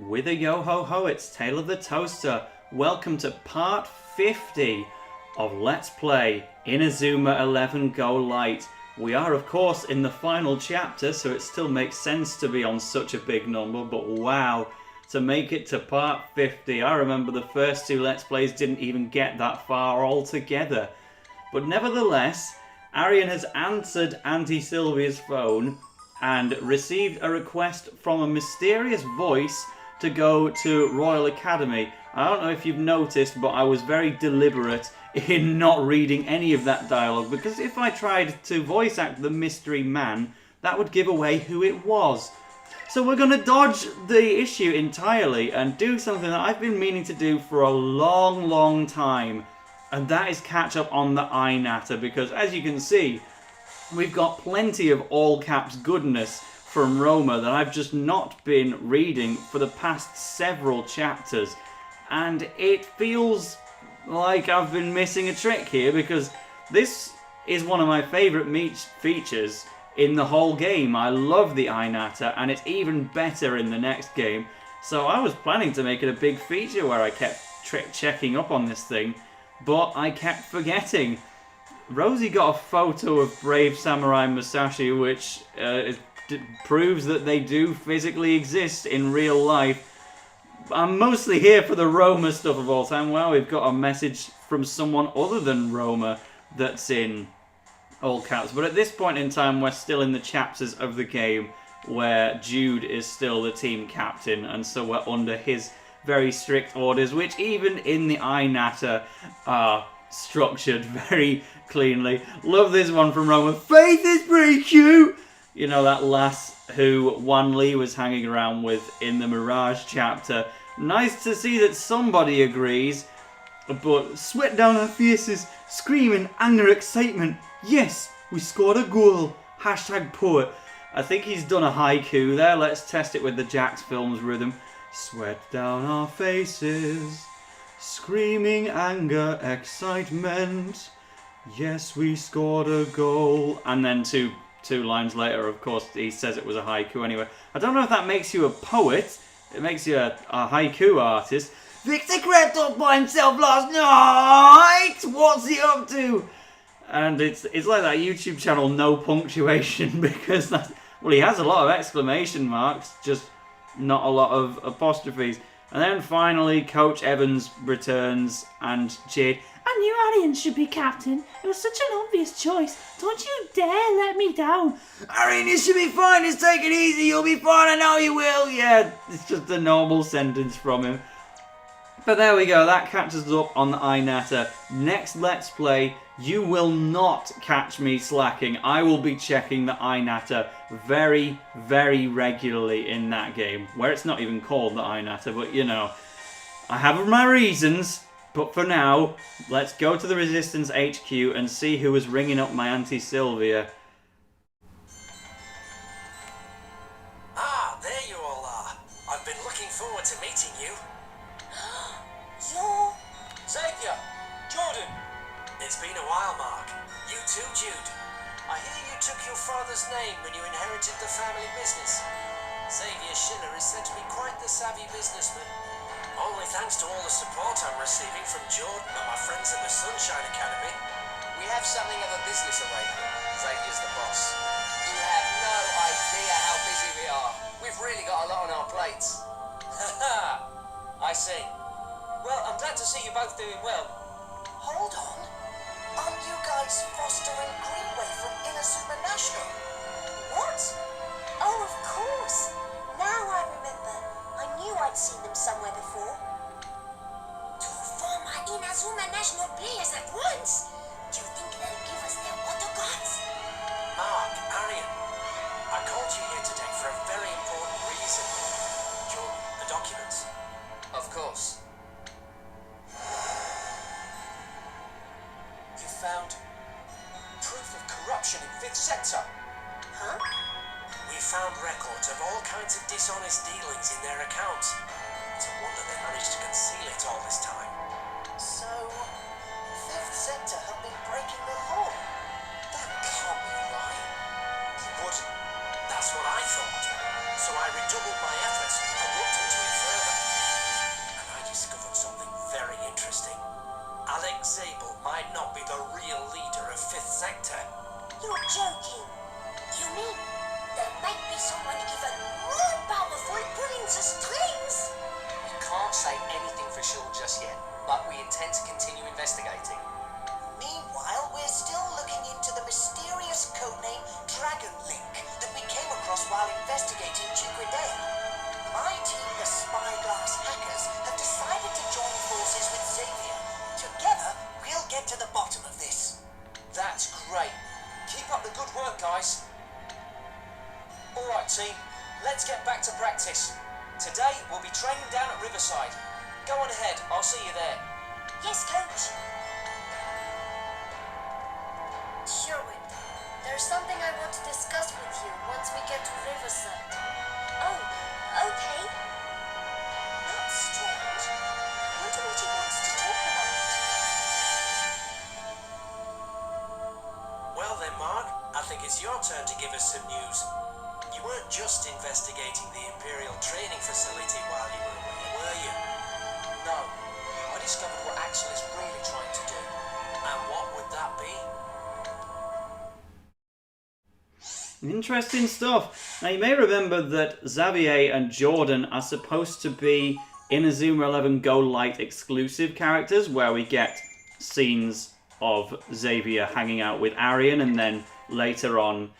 With a yo-ho-ho, it's Tale of the Toaster. Welcome to part 50 of Let's Play Inazuma 11 Go Light. We are, of course, in the final chapter, so it still makes sense to be on such a big number, but wow, to make it to part 50. I remember the first two Let's Plays didn't even get that far altogether. But nevertheless, Arion has answered Auntie Sylvia's phone and received a request from a mysterious voice to go to Royal Academy. I don't know if you've noticed, but I was very deliberate in not reading any of that dialogue, because if I tried to voice act the mystery man, that would give away who it was. So we're going to dodge the issue entirely and do something that I've been meaning to do for a long time, and that is catch up on the Inata, because as you can see, we've got plenty of all caps goodness from Roma that I've just not been reading for the past several chapters, and it feels like I've been missing a trick here, because this is one of my favourite features in the whole game. I love the Inata, and it's even better in the next game, so I was planning to make it a big feature where I kept checking up on this thing, but I kept forgetting. Rosie got a photo of Brave Samurai Musashi, which proves that they do physically exist in real life. I'm mostly here for the Roma stuff of all time. Well, we've got a message from someone other than Roma that's in all caps. But at this point in time, we're still in the chapters of the game where Jude is still the team captain, and so we're under his very strict orders, which even in the Inata are structured very cleanly. Love this one from Roma. Faith is pretty cute! You know, that lass who Wan Li was hanging around with in the Mirage chapter. Nice to see that somebody agrees, but sweat down her faces, screaming, anger, excitement. Yes, we scored a goal. Hashtag poet. I think he's done a haiku there. Let's test it with the Jax Films rhythm. Sweat down our faces, screaming, anger, excitement. Yes, we scored a goal. And then two lines later, of course, he says it was a haiku anyway. I don't know if that makes you a poet. It makes you a haiku artist. Victor crept up by himself last night! What's he up to? And it's like that YouTube channel, No Punctuation, because that's, well, he has a lot of exclamation marks, just not a lot of apostrophes. And then finally, Coach Evans returns, and Jade, I knew Arion should be captain. It was such an obvious choice. Don't you dare let me down. Arion, you should be fine. Just take it easy. You'll be fine. I know you will. Yeah, it's just a normal sentence from him. But there we go. That catches us up on the Inata. Next Let's Play, you will not catch me slacking. I will be checking the Inata very regularly in that game, where it's not even called the Inata, but you know, I have my reasons. But for now, let's go to the Resistance HQ and see who was ringing up my Auntie Sylvia. Ah, there you all are. I've been looking forward to meeting you. You're... Xavier! Jordan! It's been a while, Mark. You too, Jude. I hear you took your father's name when you inherited the family business. Xavier Schiller is said to be quite the savvy businessman. Only thanks to all the support I'm receiving from Jordan and my friends in the Sunshine Academy. We have something of a business arrangement. Xavier's the boss. You have no idea how busy we are. We've really got a lot on our plates. Haha, I see. Well, I'm glad to see you both doing well. Hold on. Aren't you guys Foster and Greenway from Inazuma National? What? Oh, of course. Now I remember. I knew I'd seen them somewhere before. Two former Inazuma National players at once. Do you think they'll give us their autographs? Mark, Arion, I called you here today for a very important reason. The documents. Of course. You found proof of corruption in 5th Sector. Huh? We found records of all kinds of dishonest dealings in their accounts. It's a wonder they managed to conceal it all this time. So, 5th Sector have been breaking the law. That can't be right. It wouldn't. That's what I thought. So I redoubled my efforts and looked into it further. investigating. Meanwhile, we're still looking into the mysterious codename Dragon Link that we came across while investigating Chiquidea. My team, the Spyglass Hackers, have decided to join forces with Xavier. Together, we'll get to the bottom of this. That's great. Keep up the good work, guys. Alright team, let's get back to practice. Today we'll be training down at Riverside. Go on ahead, I'll see you there. Yes, Coach. Sherwind, there's something I want to discuss with you once we get to Riverside. Oh, okay. That's strange. I wonder what he wants to talk about. Well then, Mark, I think it's your turn to give us some news. You weren't just investigating the Imperial training facility while you were away, were you? No. I discovered what Axel is really trying to do. And what would that be? Interesting stuff. Now you may remember that Xavier and Jordan are supposed to be Inazuma 11 Go Light exclusive characters, where we get scenes of Xavier hanging out with Arion, and then later on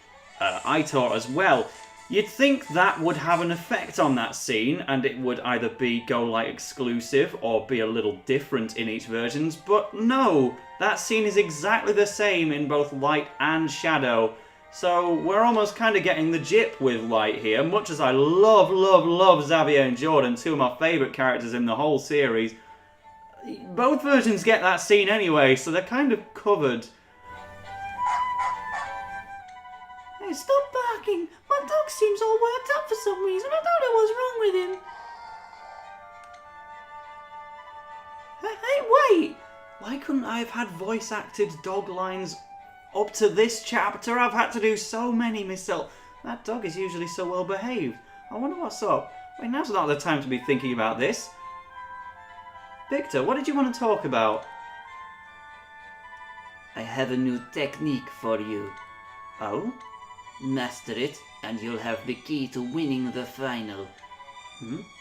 Aitor as well. You'd think that would have an effect on that scene, and it would either be Go Light exclusive or be a little different in each versions, but no, that scene is exactly the same in both Light and Shadow. So we're almost kind of getting the jip with Light here. Much as I love Xavier and Jordan, two of my favourite characters in the whole series, both versions get that scene anyway, so they're kind of covered. Hey, stop barking. My dog seems all worked up for some reason. I don't know what's wrong with him. Hey, wait! Why couldn't I have had voice-acted dog lines up to this chapter? I've had to do so many myself. That dog is usually so well behaved. I wonder what's up. Wait, now's not the time to be thinking about this. Victor, what did you want to talk about? I have a new technique for you. Oh? Master it, and you'll have the key to winning the final.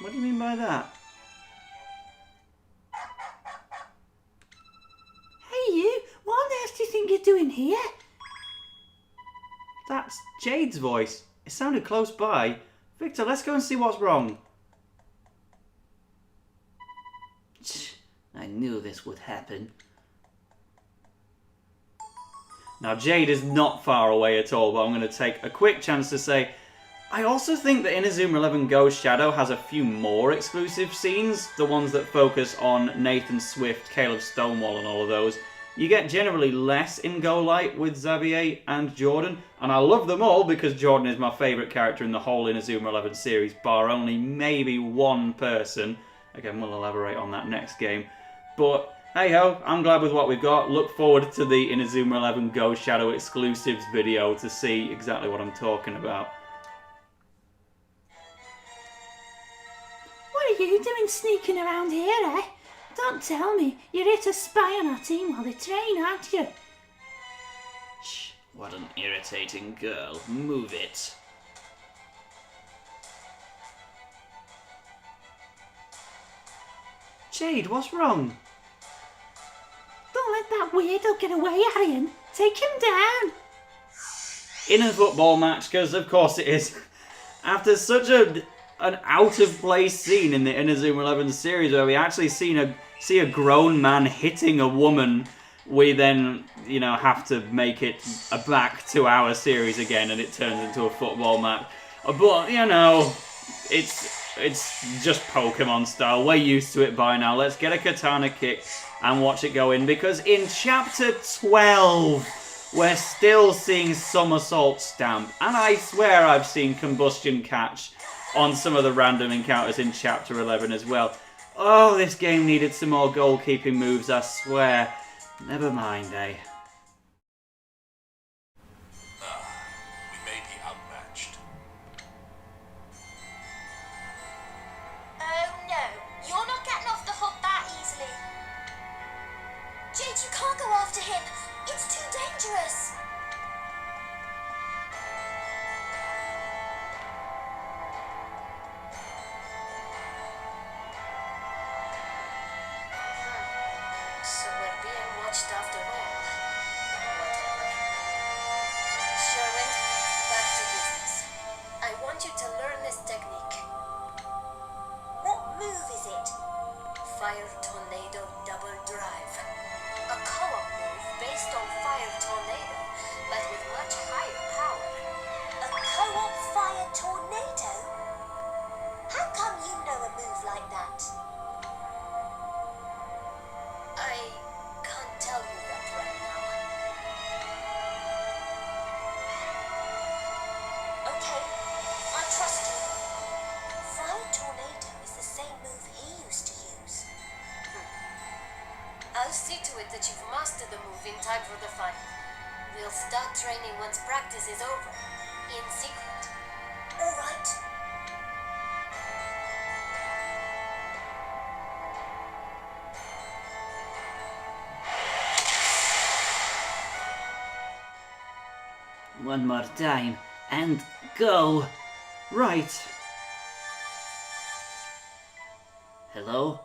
What do you mean by that? Hey, you! What on earth do you think you're doing here? That's Jade's voice. It sounded close by. Victor, let's go and see what's wrong. I knew this would happen. Now, Jade is not far away at all, but I'm going to take a quick chance to say, I also think that Inazuma 11 Go Shadow has a few more exclusive scenes, the ones that focus on Nathan Swift, Caleb Stonewall and all of those. You get generally less in Go Light with Xavier and Jordan, and I love them all because Jordan is my favourite character in the whole Inazuma 11 series, bar only maybe one person. Again, we'll elaborate on that next game. But hey-ho, I'm glad with what we've got. Look forward to the Inazuma 11 Go Shadow exclusives video to see exactly what I'm talking about. What are you doing sneaking around here, eh? Don't tell me. You're here to spy on our team while they train, aren't you? Shh, what an irritating girl. Move it. Jade, what's wrong? Don't let that weirdo get away, Arion. Take him down. In a football match, because of course it is. After such an out-of-place scene in the Inazuma 11 series where we actually see a grown man hitting a woman, we then, have to make it a back to our series again and it turns into a football match. But, it's just Pokemon style. We're used to it by now. Let's get a katana kick and watch it go in, because in Chapter 12, we're still seeing Somersault Stamp. And I swear I've seen Combustion Catch on some of the random encounters in Chapter 11 as well. Oh, this game needed some more goalkeeping moves, I swear. Never mind, eh? We may be outmatched. Oh no, you're not getting off the hook that easily. Jade, you can't go after him. It's too dangerous. So we're being I'll see to it that you've mastered the move in time for the final. We'll start training once practice is over, in secret. All right. One more time, and go! Right. Hello?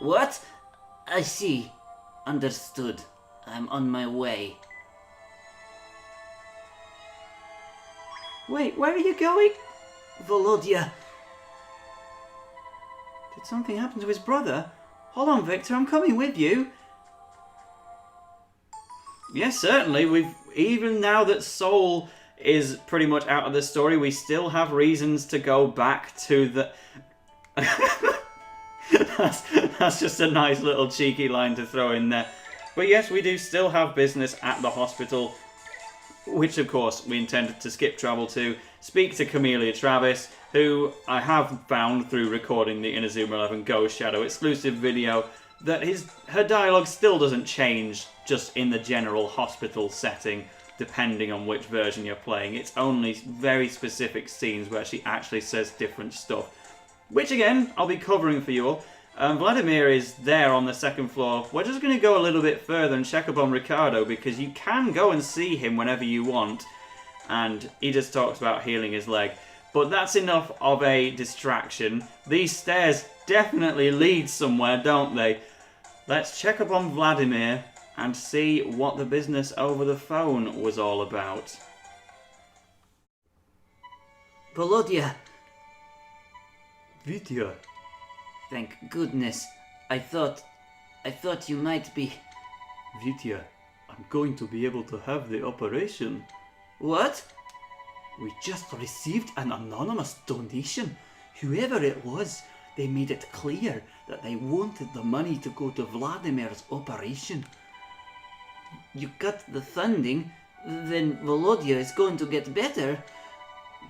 What? I see. Understood. I'm on my way. Wait, where are you going? Volodya! Did something happen to his brother? Hold on, Victor, I'm coming with you. Yes, certainly. Even now that Soul is pretty much out of the story, we still have reasons to go back to the... that's just a nice little cheeky line to throw in there. But yes, we do still have business at the hospital, which of course we intended to skip travel to, speak to Camellia Travis, who I have found through recording the Inazuma 11 Ghost Shadow exclusive video that her dialogue still doesn't change just in the general hospital setting, depending on which version you're playing. It's only very specific scenes where she actually says different stuff, which again, I'll be covering for you all. Vladimir is there on the second floor. We're just going to go a little bit further and check up on Ricardo, because you can go and see him whenever you want, and he just talks about healing his leg. But that's enough of a distraction. These stairs definitely lead somewhere, don't they? Let's check up on Vladimir and see what the business over the phone was all about. Volodya! Vidya. Thank goodness. I thought you might be... Vidya, I'm going to be able to have the operation. What? We just received an anonymous donation. Whoever it was, they made it clear that they wanted the money to go to Vladimir's operation. You got the funding, then Volodya is going to get better.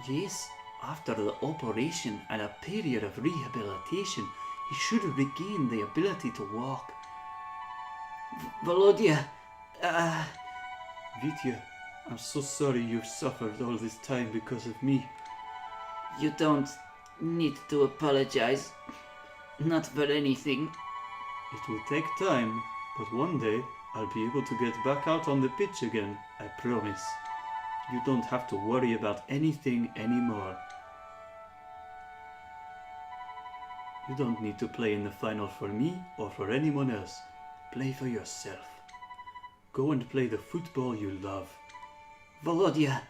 Yes, after the operation and a period of rehabilitation, he should regain the ability to walk. Volodya, Vidya, I'm so sorry you've suffered all this time because of me. You don't need to apologize. Not for anything. It will take time, but one day I'll be able to get back out on the pitch again, I promise. You don't have to worry about anything anymore. You don't need to play in the final for me or for anyone else. Play for yourself. Go and play the football you love. Volodya,